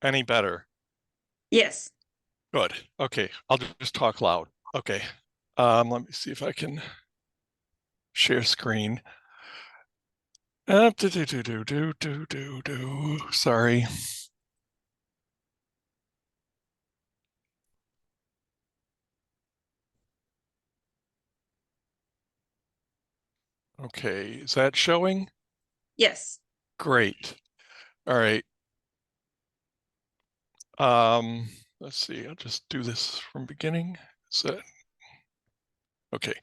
Any better? Yes. Good. Okay, I'll just talk loud. Okay. Let me see if I can share screen. Sorry. Okay, is that showing? Yes. Great. All right. Let's see. I'll just do this from beginning. Is that okay?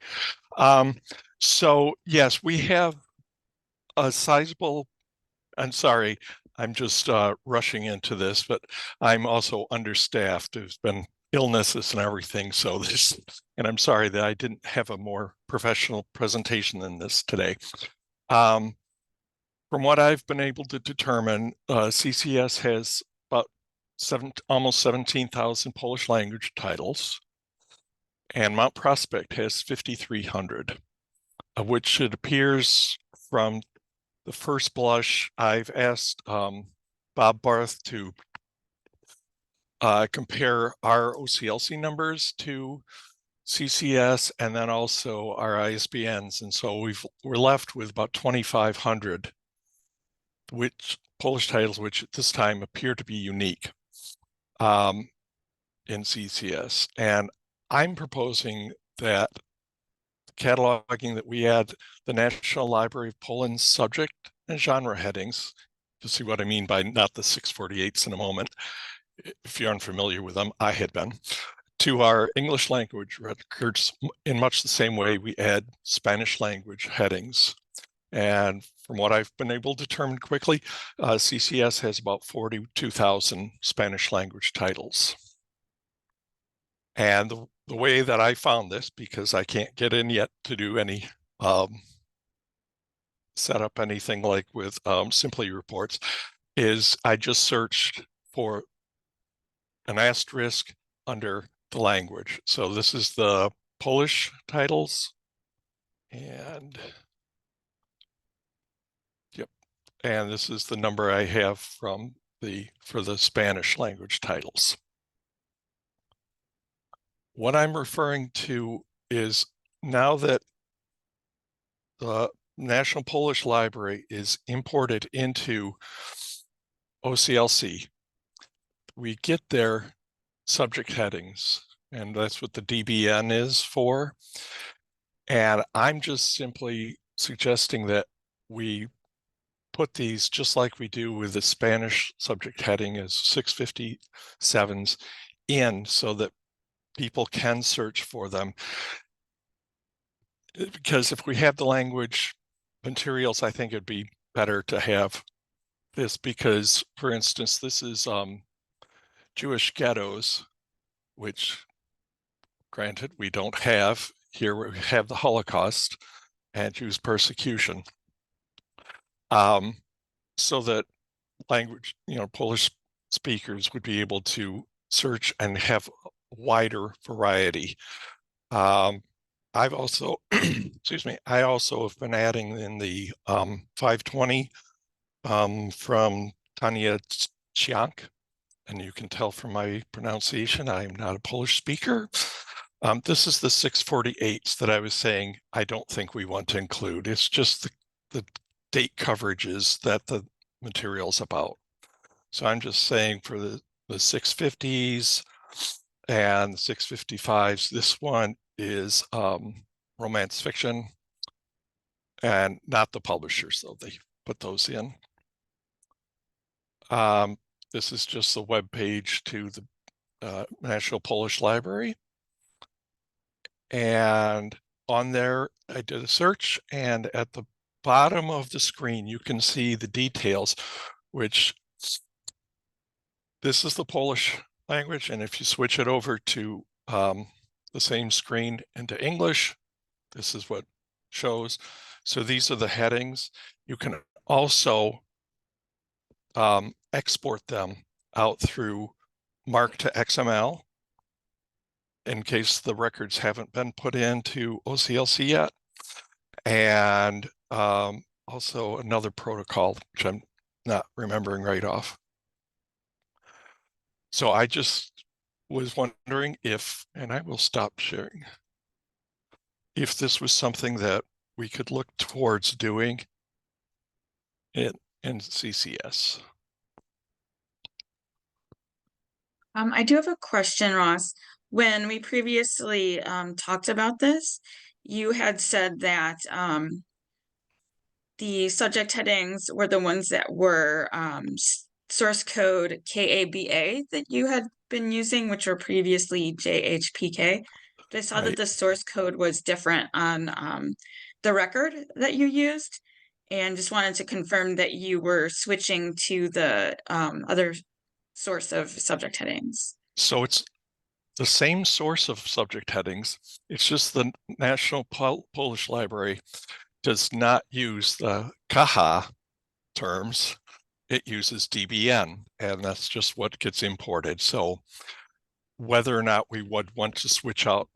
So yes, we have a sizable. I'm sorry, I'm just rushing into this, but I'm also understaffed. There's been illnesses and everything, so this, and I'm sorry that I didn't have a more professional presentation than this today. From what I've been able to determine, CCS has about almost 17,000 Polish language titles, and Mount Prospect has 5,300, of which it appears from the first blush, I've asked Bob Barth to compare our OCLC numbers to CCS and then also our ISBNs. And so we're left with about 2,500 which Polish titles, which at this time appear to be unique in CCS. And I'm proposing that cataloging that we add the National Library of Poland's subject and genre headings, to see what I mean by not the 648s in a moment. If you're unfamiliar with them, I had been, to our English language records in much the same way we add Spanish language headings. And from what I've been able to determine quickly, CCS has about 42,000 Spanish language titles. And the way that I found this, because I can't get in yet to do any set up anything like with Simply Reports, is I just searched for an asterisk under the language. So this is the Polish titles, and yep, and this is the number I have for the Spanish language titles. What I'm referring to is now that the National Polish Library is imported into OCLC, we get their subject headings, and that's what the DBN is for. And I'm just simply suggesting that we put these just like we do with the Spanish subject heading as 657s in, so that people can search for them. Because if we have the language materials, I think it'd be better to have this, because, for instance, this is Jewish ghettos, which, granted, we don't have here. We have the Holocaust and Jews persecution, so that language, Polish speakers would be able to search and have wider variety. I've also, excuse me, I also have been adding in the 520 from Tanya Chiank, and you can tell from my pronunciation, I'm not a Polish speaker. This is the 648s that I was saying I don't think we want to include. It's just the date coverages that the material's about. So I'm just saying for the 650s and the 655s, this one is romance fiction, and not the publishers, though they put those in. This is just the web page to the National Polish Library. And on there, I did a search, and at the bottom of the screen, you can see the details, which this is the Polish language. And if you switch it over to the same screen into English, this is what shows. So these are the headings. You can also export them out through Mark to XML in case the records haven't been put into OCLC yet. And also another protocol, which I'm not remembering right off. So I just was wondering if, and I will stop sharing, if this was something that we could look towards doing in CCS. I do have a question, Ross. When we previously talked about this, you had said that the subject headings were the ones that were source code KABA that you had been using, which were previously JHPK. But I saw that Right. the source code was different on the record that you used, and just wanted to confirm that you were switching to the other source of subject headings. So it's the same source of subject headings. It's just the National Polish Library does not use the KAHA terms. It uses DBN, and that's just what gets imported. So whether or not we would want to switch out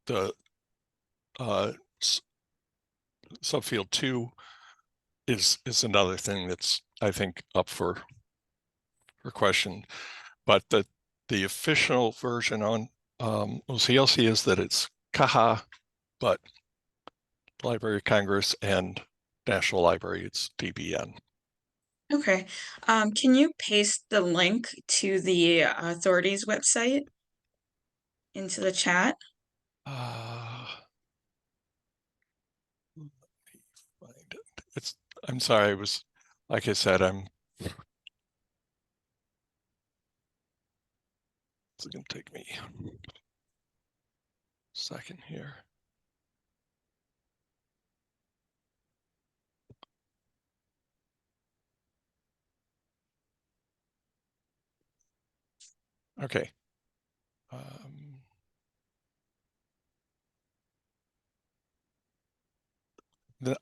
the subfield 2 is another thing that's, I think, up for question. But the official version on OCLC is that it's KAHA, but Library of Congress and National Library, it's DBN. Okay. Can you paste the link to the authorities website into the chat? Let me find it. I'm sorry, I was, like I said, it's gonna take me a second here. Okay.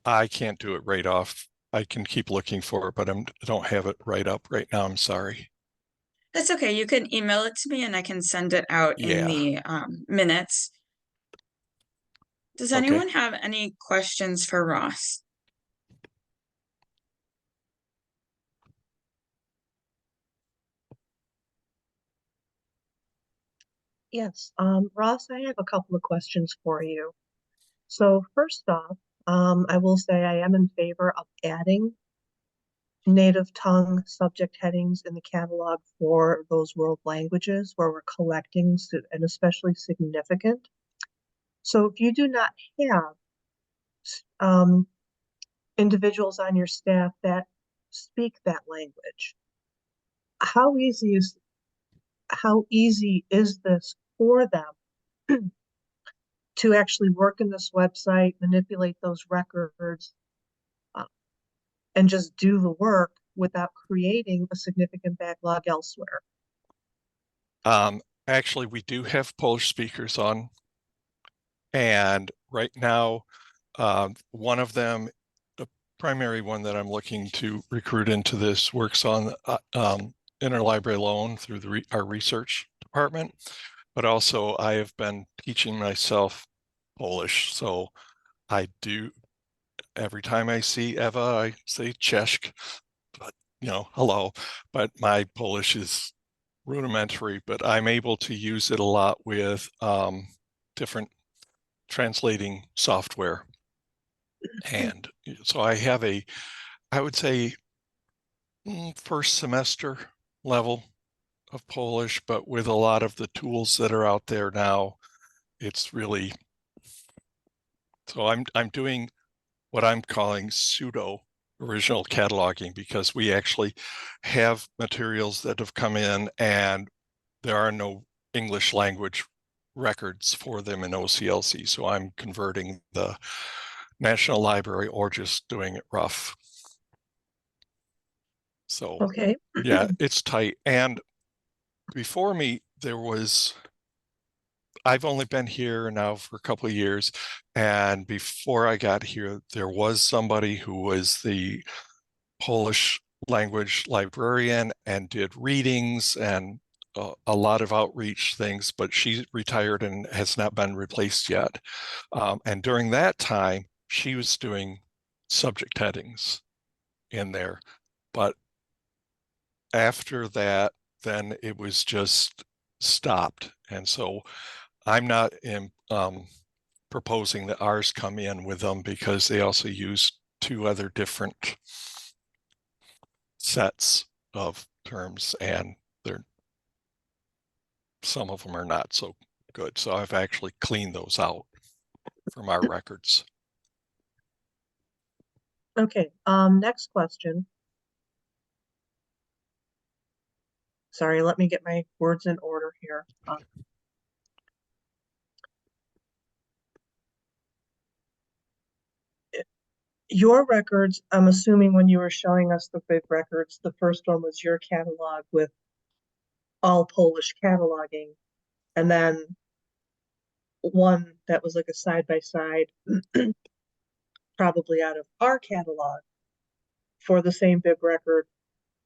I can't do it right off. I can keep looking for it, but I don't have it right up right now. I'm sorry. That's okay. You can email it to me and I can send it out in Yeah. the minutes. Does Okay. anyone have any questions for Ross? Yes, Ross, I have a couple of questions for you. So first off, I will say I am in favor of adding native tongue subject headings in the catalog for those world languages where we're collecting and especially significant. So if you do not have individuals on your staff that speak that language, how easy is this for them to actually work in this website, manipulate those records, and just do the work without creating a significant backlog elsewhere? Actually, we do have Polish speakers on, and right now, one of them, the primary one that I'm looking to recruit into this, works on interlibrary loan through our research department, but also I have been teaching myself Polish, so I do, every time I see Eva, I say Czech, but hello, but my Polish is rudimentary, but I'm able to use it a lot with different translating software. And so I have I would say, first semester level of Polish, but with a lot of the tools that are out there now, it's really, so I'm doing what I'm calling pseudo original cataloging, because we actually have materials that have come in and there are no English language records for them in OCLC. So I'm converting the National Library or just doing it rough. So Okay. yeah, it's tight. And before me, I've only been here now for a couple of years. And before I got here, there was somebody who was the Polish language librarian and did readings and a lot of outreach things, but she retired and has not been replaced yet. And during that time, she was doing subject headings in there. But after that, then it was just stopped. And so I'm not proposing that ours come in with them, because they also use 2 other different sets of terms, and some of them are not so good. So I've actually cleaned those out from our records. Okay, next question. Sorry, let me get my words in order here. Your records, I'm assuming when you were showing us the big records, the first one was your catalog with all Polish cataloging, and then one that was like a side-by-side, probably out of our catalog, for the same big record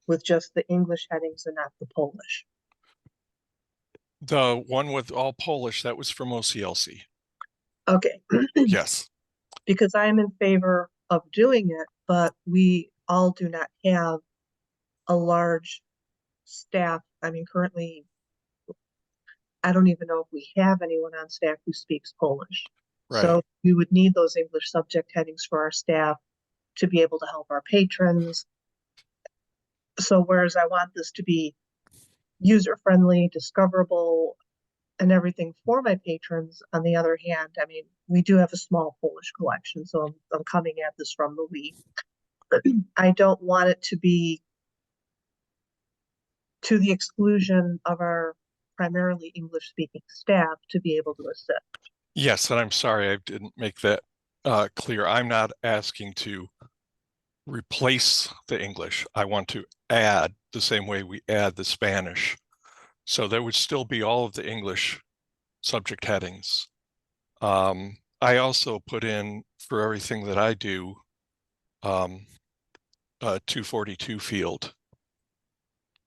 with just the English headings and not the Polish. The one with all Polish, that was from OCLC. Okay. Yes. Because I am in favor of doing it, but we all do not have a large staff. I mean, currently, I don't even know if we have anyone on staff who speaks Polish. Right. So we would need those English subject headings for our staff to be able to help our patrons. So whereas I want this to be user-friendly, discoverable, and everything for my patrons, on the other hand, I mean, we do have a small Polish collection, so I'm coming at this from the we. I don't want it to be to the exclusion of our primarily English-speaking staff to be able to assist. Yes, and I'm sorry I didn't make that clear. I'm not asking to replace the English. I want to add the same way we add the Spanish. So there would still be all of the English subject headings. I also put in, for everything that I do, a 242 field,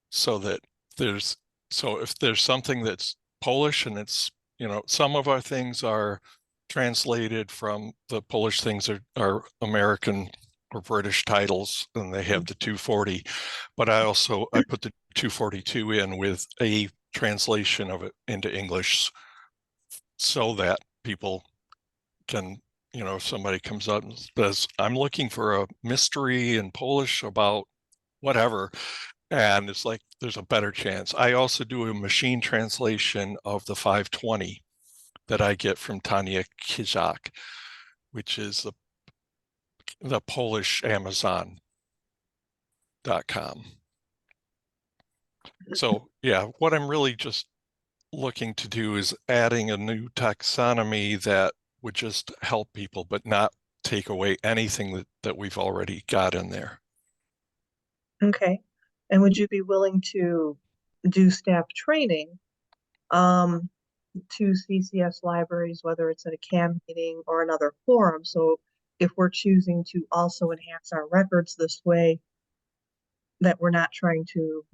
so that if there's something that's Polish, and it's, some of our things are translated from the Polish things are American or British titles, and they have the 240, but I put the 242 in with a translation of it into English, so that people can, if somebody comes up and says, I'm looking for a mystery in Polish about whatever, and it's like, there's a better chance. I also do a machine translation of the 520 that I get from Tanya Kijak, which is the Polish Amazon.com. So yeah, what I'm really just looking to do is adding a new taxonomy that would just help people, but not take away anything that we've already got in there. Okay. And would you be willing to do staff training to CCS libraries, whether it's at a CAM meeting or another forum? So if we're choosing to also enhance our records this way, that we're not trying to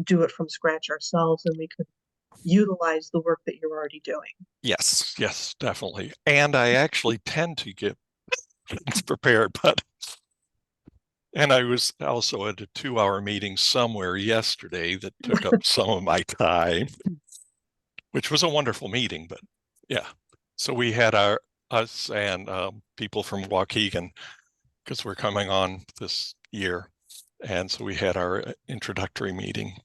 do it from scratch ourselves, and we could utilize the work that you're already doing. Yes, definitely. And I actually tend to get things prepared, and I was also at a 2-hour meeting somewhere yesterday that took up some of my time, which was a wonderful meeting. But yeah, so we had us and people from Waukegan, because we're coming on this year, and so we had our introductory meeting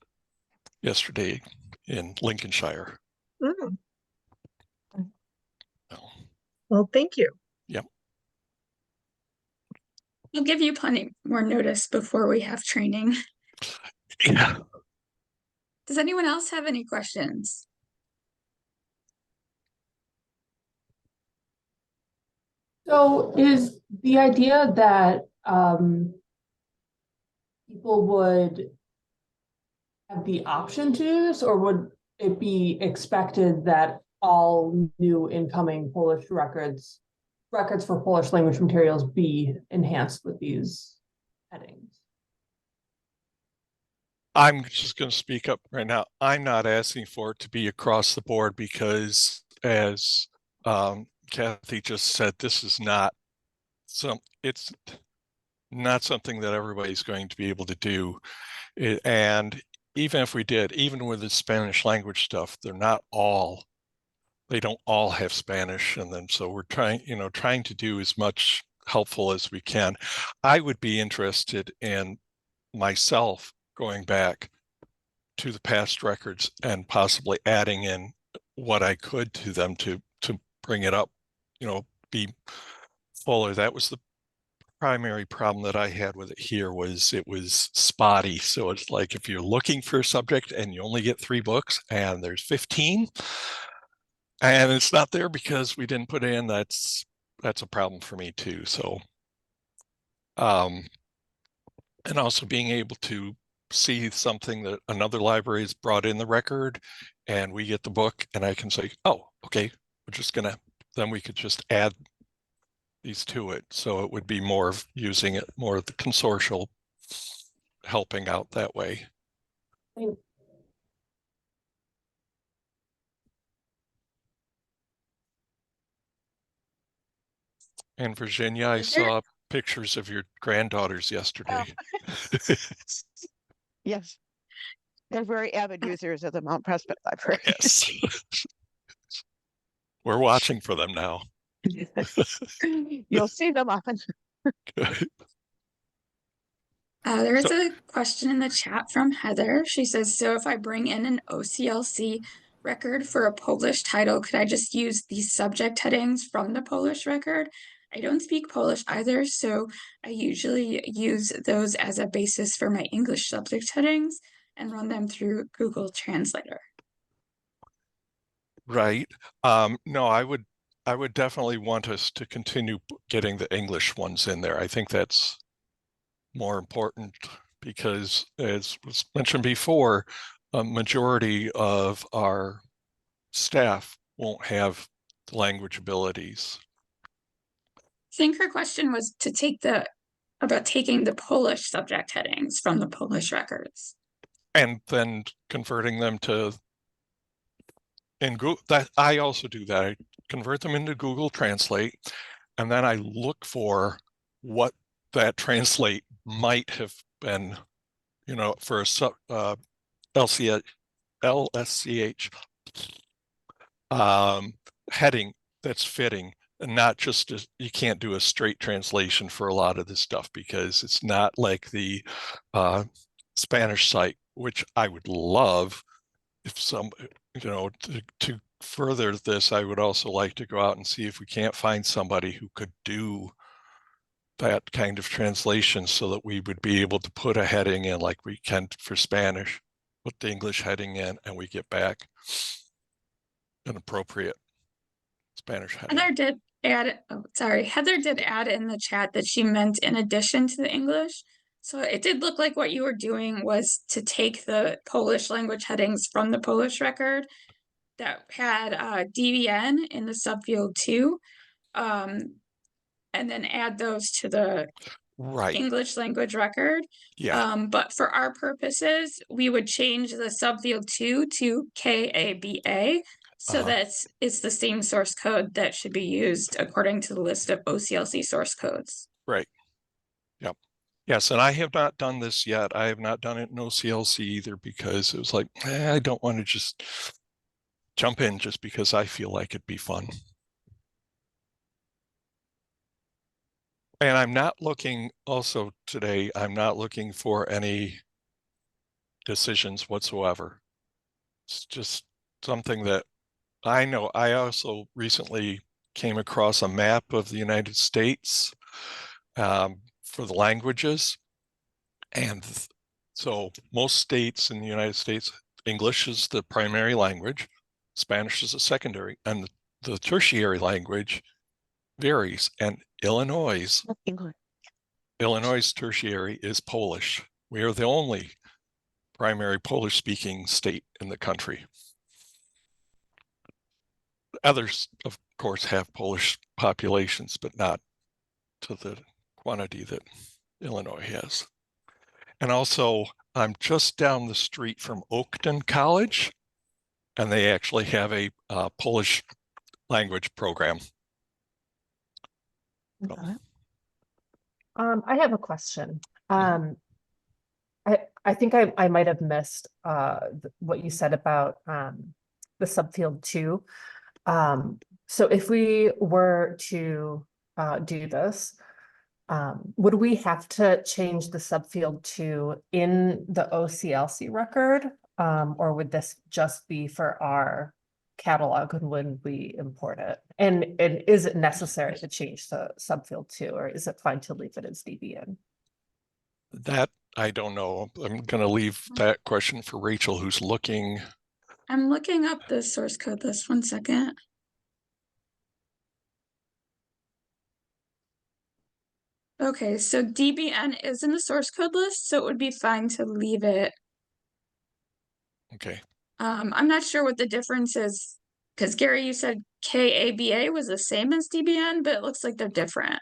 yesterday in Lincolnshire. Mm. So, Well, thank you. yep. I'll give you plenty more notice before we have training. Yeah. Does anyone else have any questions? So is the idea that people would have the option to do this, or would it be expected that all new incoming Polish records for Polish language materials be enhanced with these headings? I'm just going to speak up right now. I'm not asking for it to be across the board, because as Kathy just said, this is not it's not something that everybody's going to be able to do. And even if we did, even with the Spanish language stuff, they don't all have Spanish in them. So we're trying to do as much helpful as we can. I would be interested in myself going back to the past records and possibly adding in what I could to them to bring it up, be fuller. That was the primary problem that I had with it here, was it was spotty. So it's like if you're looking for a subject and you only get 3 books and there's 15 and it's not there because we didn't put it in, that's a problem for me too. So and also being able to see something that another library has brought in the record and we get the book and I can say, oh, okay, then we could just add these to it. So it would be more of using it, more of the consortial helping out that way. And Virginia, I saw pictures of your granddaughters yesterday. Yes, they're very avid users of the Mount Prospect Library. Yes. We're watching for them now. You'll see them often. There is a question in the chat from Heather. She says, so if I bring in an OCLC record for a Polish title, could I just use the subject headings from the Polish record? I don't speak Polish either, so I usually use those as a basis for my English subject headings and run them through Google Translator. Right. No, I would definitely want us to continue getting the English ones in there. I think that's more important because, as was mentioned before, a majority of our staff won't have the language abilities. I think her question was about taking the Polish subject headings from the Polish records. And then converting them to that. I also do that. I convert them into Google Translate, and then I look for what that translate might have been, for a LSCH heading that's fitting, and not just you can't do a straight translation for a lot of this stuff because it's not like the Spanish site, which I would love if some, to further this, I would also like to go out and see if we can't find somebody who could do that kind of translation so that we would be able to put a heading in like we can for Spanish, put the English heading in, and we get back an appropriate Spanish heading. Heather did add in the chat that she meant in addition to the English. So it did look like what you were doing was to take the Polish language headings from the Polish record that had DVN in the subfield 2, and then add those to the English language record. Yeah. But for our purposes, we would change the subfield 2 to KABA. So it's the same source code that should be used according to the list of OCLC source codes. Right. Yep. Yes, and I have not done this yet. I have not done it in OCLC either because it was like, I don't want to just jump in just because I feel like it'd be fun. And I'm not looking for any decisions whatsoever. It's just something that I know. I also recently came across a map of the United States for the languages. And so most states in the United States, English is the primary language, Spanish is a secondary, and the tertiary language varies. And Illinois' tertiary is Polish. We are the only primary Polish-speaking state in the country. Others, of course, have Polish populations, but not to the quantity that Illinois has. And also, I'm just down the street from Oakton College, and they actually have a Polish language program. I have a question. Mhm. I think I might have missed what you said about the subfield 2. So if we were to do this, would we have to change the subfield 2 in the OCLC record? Or would this just be for our catalog when we import it? And is it necessary to change the subfield 2, or is it fine to leave it as DBN? That I don't know. I'm going to leave that question for Rachel, who's looking. I'm looking up the source code list. 1 second. Okay, so DBN is in the source code list, so it would be fine to leave it. Okay. I'm not sure what the difference is, because Gary, you said KABA was the same as DBN, but it looks like they're different.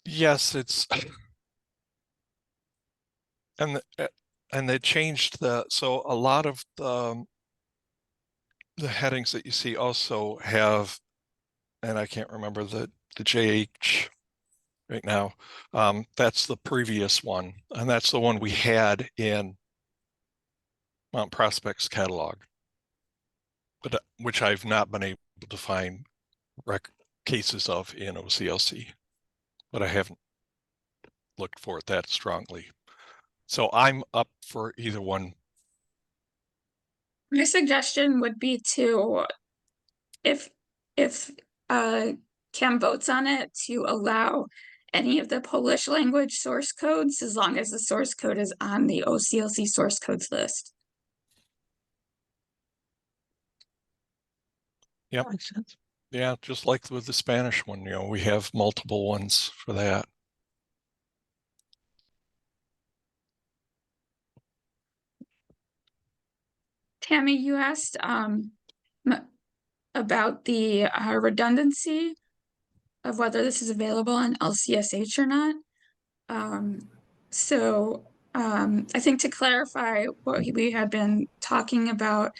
Yes, it's and they changed so a lot of the headings that you see also have, and I can't remember the JH right now. That's the previous one, and that's the one we had in Mount Prospect's catalog, but which I've not been able to find cases of in OCLC, but I haven't looked for it that strongly. So I'm up for either one. My suggestion would be to, if Cam votes on it, to allow any of the Polish language source codes, as long as the source code is on the OCLC source codes list. Yep. Makes sense. Yeah, just like with the Spanish one, we have multiple ones for that. Tammy, you asked about the redundancy of whether this is available on LCSH or not. I think to clarify what we had been talking about,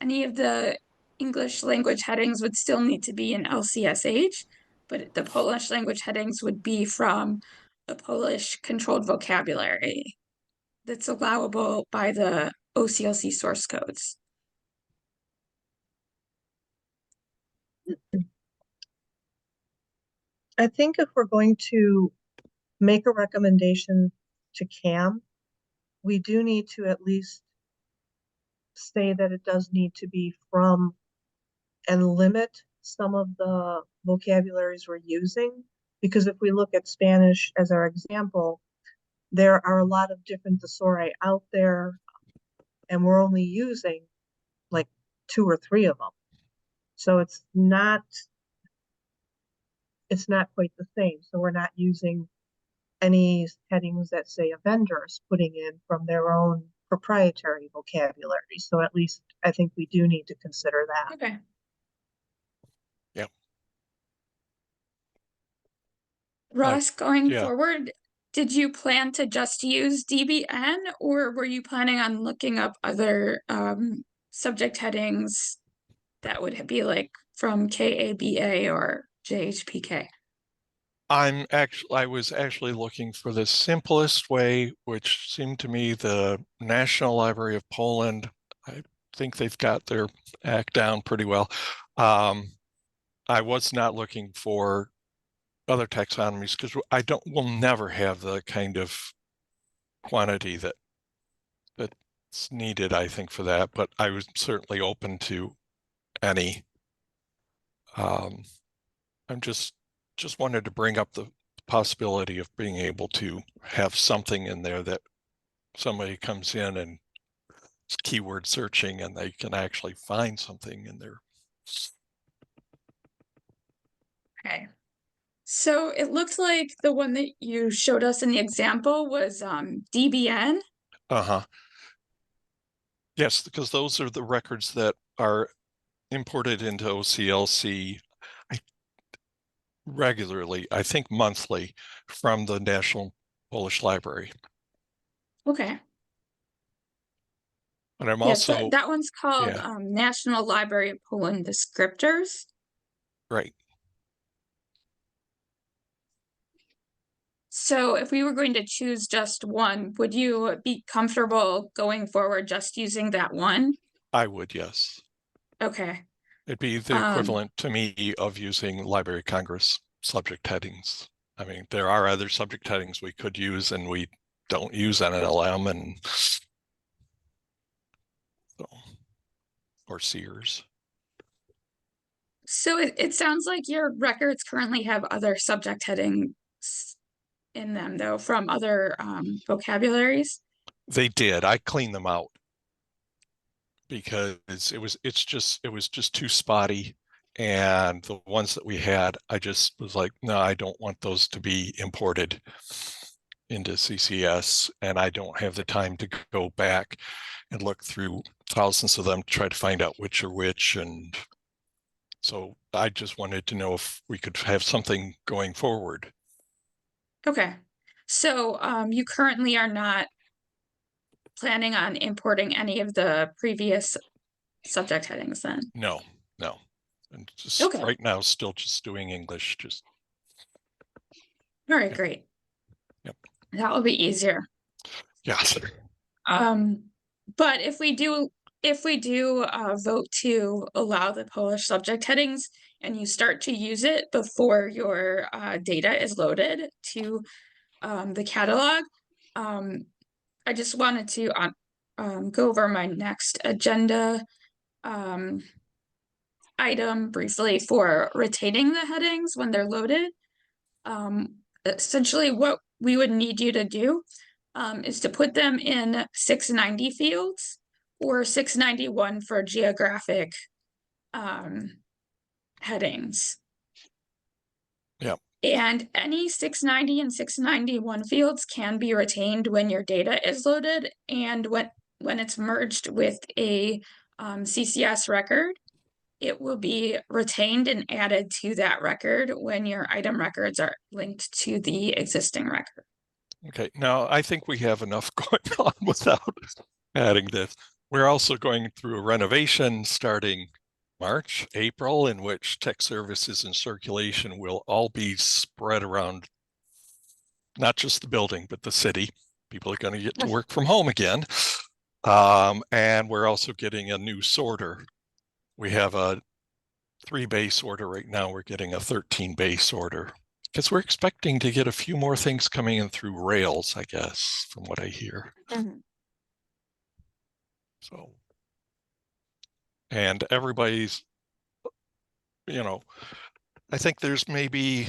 any of the English language headings would still need to be in LCSH, but the Polish language headings would be from the Polish controlled vocabulary that's allowable by the OCLC source codes. I think if we're going to make a recommendation to CAM, we do need to at least say that it does need to be from and limit some of the vocabularies we're using. Because if we look at Spanish as our example, there are a lot of different thesauri out there, and we're only using like 2 or 3 of them. So it's not quite the same. So we're not using any headings that say a vendor is putting in from their own proprietary vocabulary. So at least I think we do need to consider that. Okay. Yep. Ross, going yeah. forward, did you plan to just use DBN, or were you planning on looking up other subject headings that would be like from KABA or JHPK? I was actually looking for the simplest way, which seemed to me the National Library of Poland. I think they've got their act down pretty well. I was not looking for other taxonomies because we'll never have the kind of quantity that's needed, I think, for that, but I was certainly open to any. I'm just wanted to bring up the possibility of being able to have something in there that somebody comes in and it's keyword searching and they can actually find something in there. Okay. So it looked like the one that you showed us in the example was DBN. Yes, because those are the records that are imported into OCLC regularly, I think monthly, from the National Polish Library. Okay. And I'm Yes, also that one's called yeah. National Library of Poland Descriptors. Right. So if we were going to choose just one, would you be comfortable going forward just using that one? I would, yes. Okay. It'd be the Um, equivalent to me of using Library of Congress subject headings. I mean, there are other subject headings we could use, and we don't use NLM and so, or Sears. So it sounds like your records currently have other subject headings in them, though, from other vocabularies. They did. I cleaned them out because it was just too spotty. And the ones that we had, I just was like, no, I don't want those to be imported into CCS, and I don't have the time to go back and look through thousands of them to try to find out which are which. And so I just wanted to know if we could have something going forward. Okay. So you currently are not planning on importing any of the previous subject headings then? No. And just Okay. right now, still just doing English. Just All right, Yep. great. Yep. That will be easier. yes. But if we do vote to allow the Polish subject headings and you start to use it before your data is loaded to the catalog, I just wanted to go over my next agenda item briefly for retaining the headings when they're loaded. Essentially what we would need you to do is to put them in 690 fields or 691 for geographic headings. Yep. And any 690 and 691 fields can be retained when your data is loaded and when it's merged with a CCS record. It will be retained and added to that record when your item records are linked to the existing record. Okay, now I think we have enough going on without adding this. We're also going through a renovation starting March, April, in which tech services and circulation will all be spread around not just the building, but the city. People are going to get to work from home again. And we're also getting a new sorter. We have a 3-bay sorter right now. We're getting a 13-bay sorter because we're expecting to get a few more things coming in through Rails, I guess, from what I hear. Mhm. So, and everybody's, I think there's maybe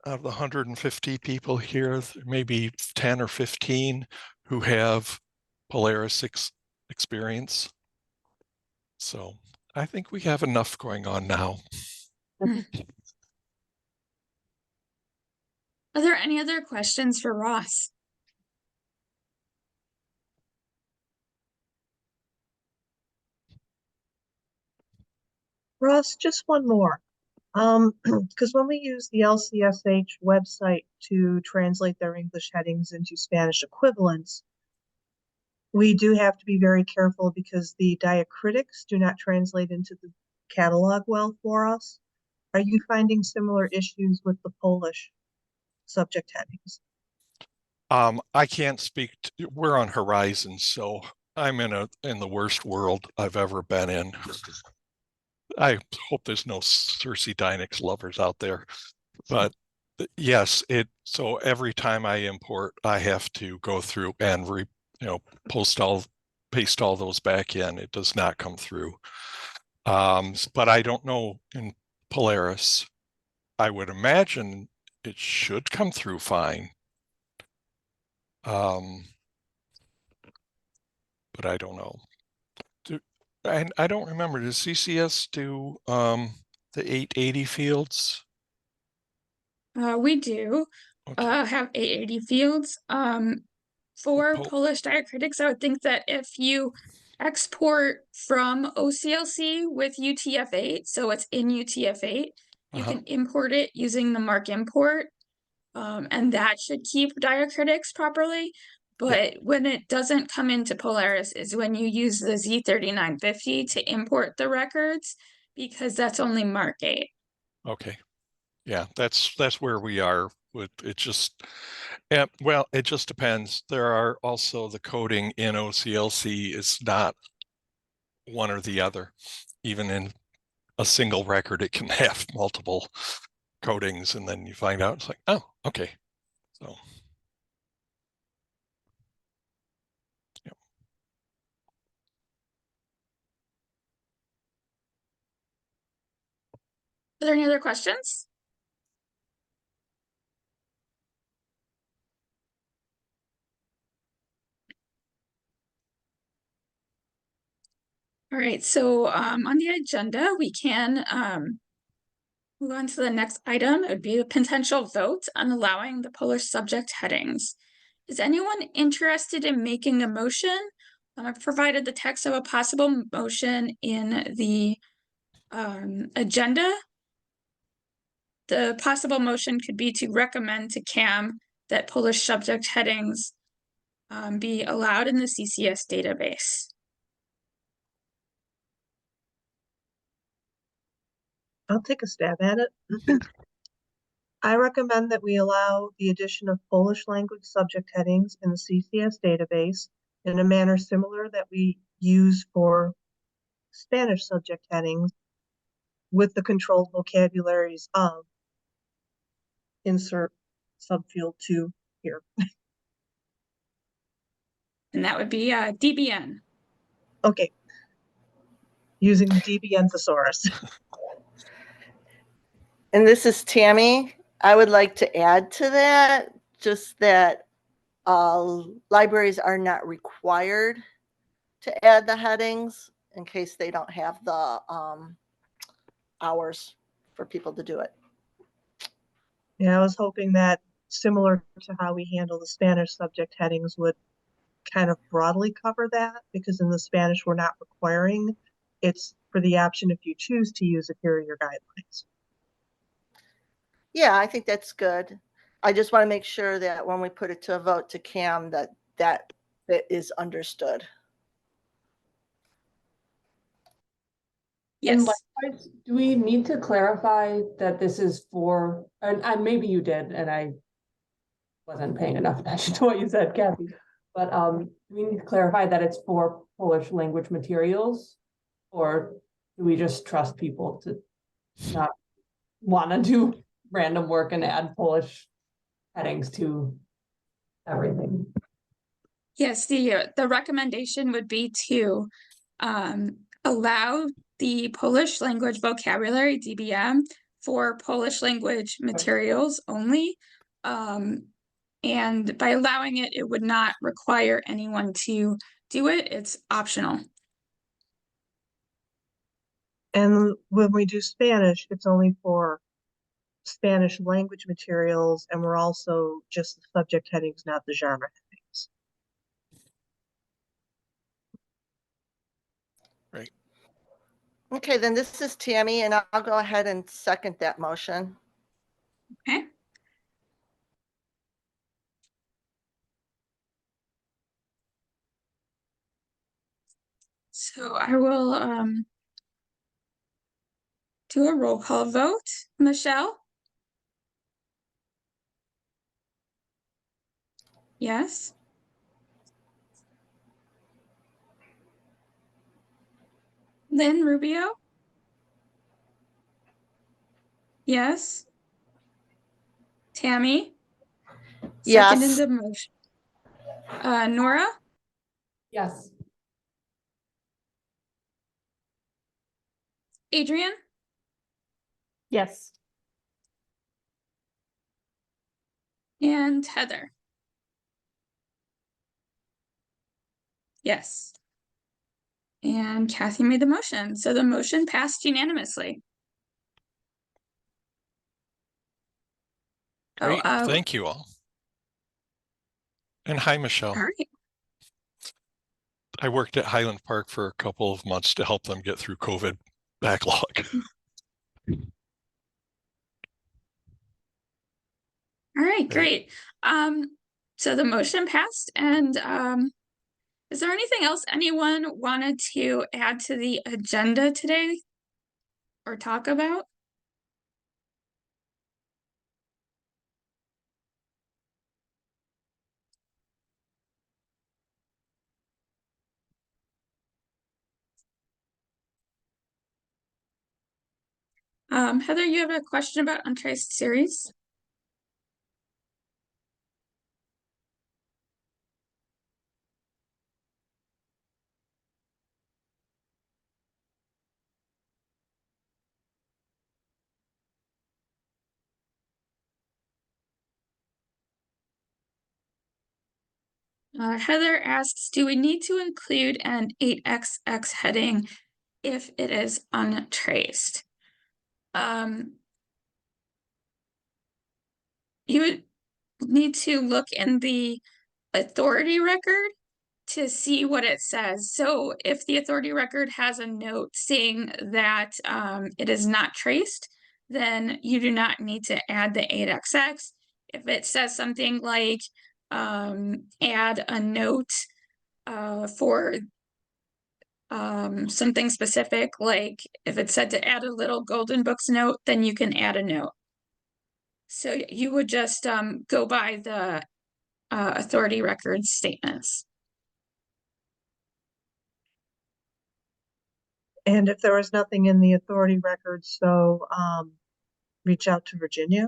of the 150 people here, maybe 10 or 15 who have Polaris experience. So I think we have enough going on now. Are there any other questions for Ross? Ross, just one more. Because when we use the LCSH website to translate their English headings into Spanish equivalents, we do have to be very careful because the diacritics do not translate into the catalog well for us. Are you finding similar issues with the Polish subject headings? I can't speak we're on Horizon, so I'm in the worst world I've ever been in. I hope there's no Cersei Dynix lovers out there, but yes, so every time I import, I have to go through and paste all those back in. It does not come through. But I don't know in Polaris. I would imagine it should come through fine. But I don't know. And I don't remember, does CCS do the 880 fields? We do have 880 fields. For Polish diacritics, I would think that if you export from OCLC with UTF-8, so it's in UTF-8, you can import it using the mark import, and that should keep diacritics properly. But when it doesn't come into Polaris is when you use the Z3950 to import the records, because that's only mark 8. Okay. Yeah, that's where we are with it. Just Yeah, well, it just depends. There are also the coding in OCLC is not one or the other. Even in a single record, it can have multiple codings, and then you find out it's like, oh, okay. So yeah. Are there any other questions? All right, so on the agenda, we can move on to the next item. It would be the potential vote on allowing the Polish subject headings. Is anyone interested in making a motion? I've provided the text of a possible motion in the agenda. The possible motion could be to recommend to CAM that Polish subject headings be allowed in the CCS database. I'll take a stab at it. I recommend that we allow the addition of Polish language subject headings in the CCS database in a manner similar that we use for Spanish subject headings, with the controlled vocabularies of insert subfield 2 here. And that would be DBN. Okay. Using the DBN thesaurus. And this is Tammy. I would like to add to that just that libraries are not required to add the headings in case they don't have the hours for people to do it. Yeah, I was hoping that, similar to how we handle the Spanish subject headings, would kind of broadly cover that, because in the Spanish we're not requiring. It's for the option if you choose to use it, here are your guidelines. Yeah, I think that's good. I just want to make sure that when we put it to a vote to CAM that is understood. Yes. And likewise, do we need to clarify that this is for, and maybe you did, and I wasn't paying enough attention to what you said, Kathy, but we need to clarify that it's for Polish language materials, or do we just trust people to not want to do random work and add Polish headings to everything? Yes, the recommendation would be to allow the Polish language vocabulary, DBM, for Polish language materials only. And by allowing it, it would not require anyone to do it. It's optional. And when we do Spanish, it's only for Spanish language materials, and we're also just the subject headings, not the genre headings. Right. Okay, then this is Tammy, and I'll go ahead and second that motion. Okay. So I will do a roll call vote. Michelle? Yes. Lynn Rubio? Yes. Tammy? Yes. Seconded the motion. Nora? Yes. Adrian? Yes. And Heather? Yes. And Kathy made the motion. So the motion passed unanimously. Great. Thank you all. And hi, Michelle. All right. I worked at Highland Park for a couple of months to help them get through COVID backlog. All right, great. So the motion passed, and is there anything else anyone wanted to add to the agenda today or talk about? Heather, you have a question about untraced series? Heather asks, do we need to include an 8XX heading if it is untraced? You would need to look in the authority record to see what it says. So if the authority record has a note saying that it is not traced, then you do not need to add the 8XX. If it says something like add a note for something specific, like if it said to add a little Golden Books note, then you can add a note. So you would just go by the authority records statements. And if there was nothing in the authority records, so reach out to Virginia.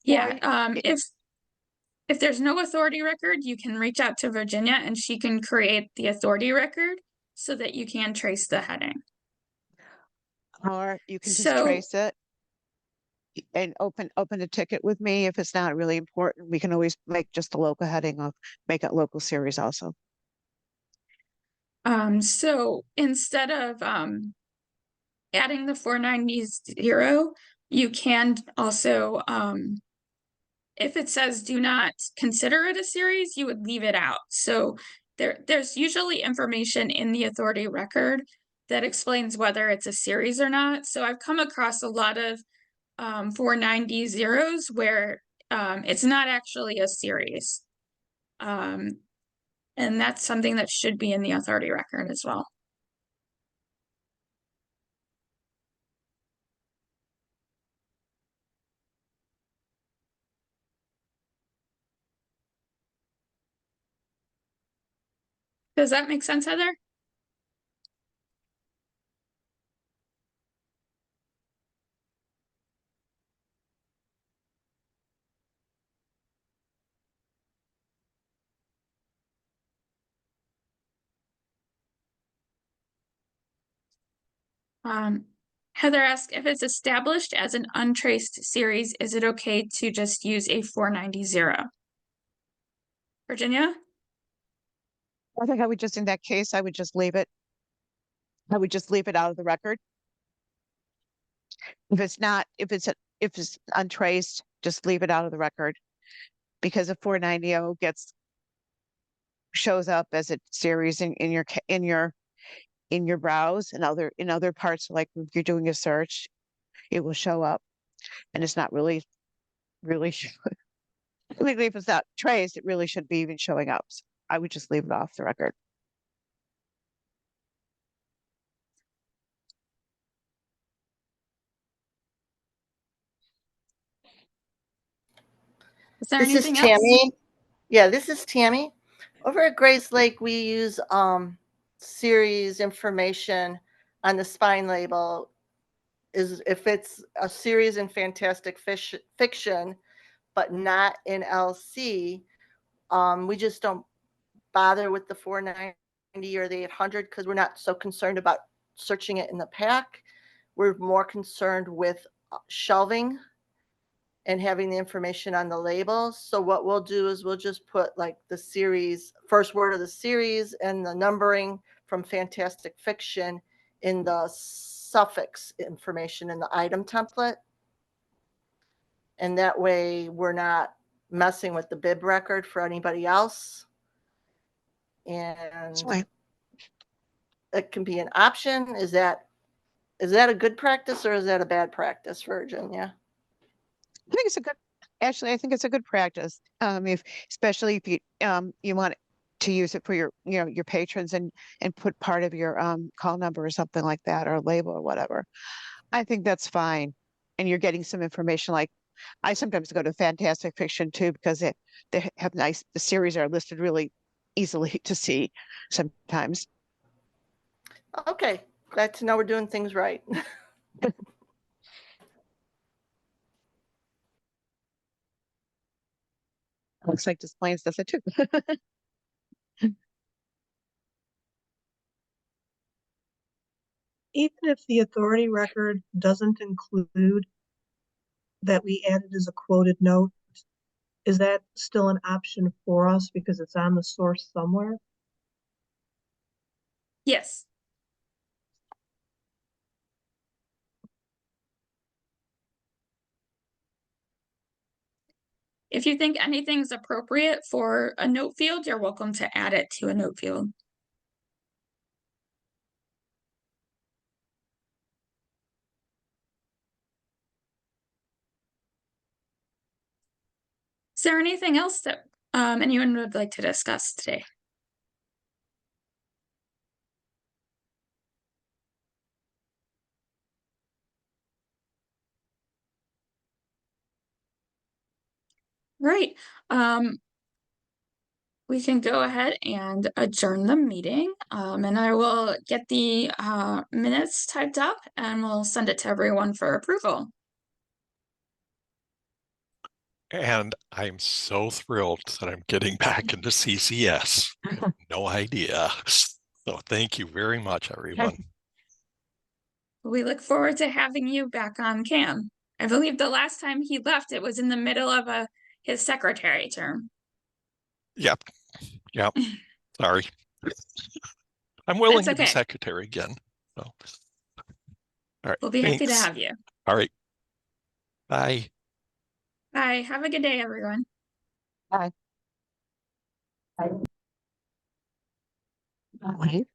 Yeah, if there's no authority record, you can reach out to Virginia and she can create the authority record so that you can trace the heading. Or you can just So- trace it and open a ticket with me. If it's not really important, we can always make just a local heading of, make it local series also. So instead of adding the 490, you can also if it says do not consider it a series, you would leave it out. So there's usually information in the authority record that explains whether it's a series or not. So I've come across a lot of 490 where it's not actually a series. And that's something that should be in the authority record as well. Does that make sense, Heather? Heather asked, if it's established as an untraced series, is it okay to just use a 490? Virginia? I think I would just, in that case, I would just leave it. I would just leave it out of the record. If it's not, if it's untraced, just leave it out of the record. Because if 490 shows up as a series in your browse and in other parts, like if you're doing a search, it will show up, and it's not really if it's not traced, it really shouldn't be even showing up. So I would just leave it off the record. Is there This is anything else? Tammy. Yeah, this is Tammy. Over at Grace Lake, we use series information on the spine label. Is if it's a series in fantastic fiction, but not in LC, we just don't bother with the 490 or the 800 because we're not so concerned about searching it in the pack. We're more concerned with shelving and having the information on the labels. So what we'll do is we'll just put like the series, first word of the series and the numbering from fantastic fiction in the suffix information in the item template. And that way we're not messing with the bib record for anybody else. And Fine. it can be an option. Is that a good practice or is that a bad practice, Virginia? I think I think it's a good practice. Especially if you want to use it for your patrons and put part of your call number or something like that, or a label or whatever. I think that's fine. And you're getting some information. Like I sometimes go to fantastic fiction too, because they have the series are listed really easily to see sometimes. Okay, glad to know we're doing things right. Looks like Des Plaines does it too. Even if the authority record doesn't include that we added as a quoted note, is that still an option for us because it's on the source somewhere? Yes. If you think anything's appropriate for a note field, you're welcome to add it to a note field. Is there anything else that anyone would like to discuss today? Right. We can go ahead and adjourn the meeting, and I will get the minutes typed up and we'll send it to everyone for approval. And I'm so thrilled that I'm getting back into CCS. I have no idea. So thank you very much, everyone. We look forward to having you back on cam. I believe the last time he left, it was in the middle of his secretary term. Yep. Yep. Sorry. I'm willing That's to be okay. secretary again. So, all right. We'll be happy to Thanks. have you. All right. Bye. Bye. Have a good day, everyone. Bye. Bye. Wait.